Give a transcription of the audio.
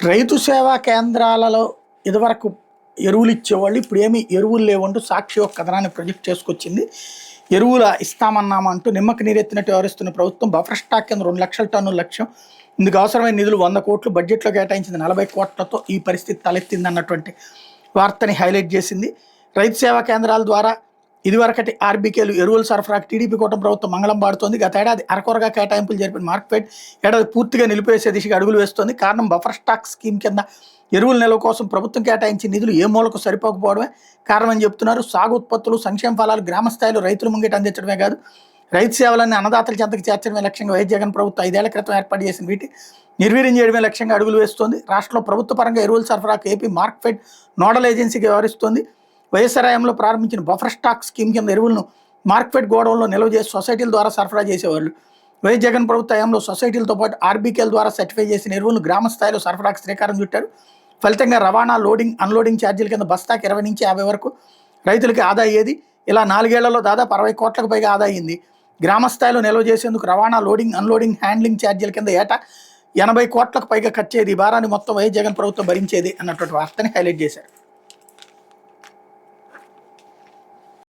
రైతు సేవా కేంద్రాలలో ఇదివరకు ఎరువులు ఇచ్చేవాళ్ళు ఇప్పుడు ఏమి ఎరువులు లేవంటూ సాక్షి ఒక కథనాన్ని ప్రొజెక్ట్ చేసుకొచ్చింది. ఎరువుల ఇస్తామన్నామంటూ నిమ్మకి నీరెత్తినట్టు వ్యవహరిస్తున్న ప్రభుత్వం బఫర్ స్టాక్ కింద 2 లక్షల టన్నుల లక్ష్యం, ఇందుకు అవసరమైన నిధులు 100 కోట్లు, బడ్జెట్లో కేటాయించింది 40 కోట్లతో ఈ పరిస్థితి తలెత్తిందన్నటువంటి వార్తని హైలైట్ చేసింది. రైతు సేవా కేంద్రాల ద్వారా ఇదివరకటి ఆర్బీకేలు ఎరువుల సరఫరాకు టీడీపీ కూటమి ప్రభుత్వం మంగళం పాడుతోంది. గత ఏడాది అరకొరగా కేటాయింపులు జరిపిన మార్కెట్ ఏడాది పూర్తిగా నిలిపివేసే దిశగా అడుగులు వేస్తోంది. కారణం బఫర్ స్టాక్ స్కీమ్ కింద ఎరువుల నిల్వ కోసం ప్రభుత్వం కేటాయించిన నిధులు ఏ మూలకు సరిపోకపోవడమే కారణమని చెప్తున్నారు. సాగు ఉత్పత్తులు, సంక్షేమ ఫలాలు గ్రామ స్థాయిలో రైతుల ముంగిట అందించడమే కాదు, రైతు సేవలన్నీ అన్నదాతల చెంతకు చేర్చడమే లక్ష్యంగా వైఎస్ జగన్ ప్రభుత్వం 5 ఏళ్ల క్రితం ఏర్పాటు చేసిన వీటి నిర్వీర్యం చేయడమే లక్ష్యంగా అడుగులు వేస్తోంది. రాష్ట్రంలో ప్రభుత్వ పరంగా ఎరువుల సరఫరాకు ఏపీ మార్కెట్ నోడల్ ఏజెన్సీగా వ్యవహరిస్తోంది. వైఎస్ఆర్ హయాంలో ప్రారంభించిన బఫర్ స్టాక్ స్కీమ్ కింద ఎరువులను మార్కెట్ గోడౌన్లో నిల్వ చేసి సొసైటీల ద్వారా సరఫరా చేసేవాళ్ళు. వైఎస్ జగన్ ప్రభుత్వ హయాంలో సొసైటీలతో పాటు ఆర్బీకేల ద్వారా సర్టిఫై చేసిన ఎరువులను గ్రామ స్థాయిలో సరఫరాకు శ్రీకారం చుట్టారు. ఫలితంగా రవాణా, లోడింగ్, అన్లోడింగ్ ఛార్జీల కింద బస్తాకి 20 నుంచి 50 వరకు రైతులకి ఆదా అయ్యేది. ఇలా 4 ఏళ్లలో దాదాపు 60 కోట్లకు పైగా ఆదా అయింది. గ్రామ స్థాయిలో నిల్వ చేసేందుకు రవాణా, లోడింగ్, అన్లోడింగ్, హ్యాండ్లింగ్ ఛార్జీల కింద ఏటా 80 కోట్లకు పైగా ఖర్చు అయ్యేది. ఈ భారాన్ని మొత్తం వైఎస్ జగన్ ప్రభుత్వం భరించేది అన్నటువంటి వార్తని హైలైట్ చేశారు.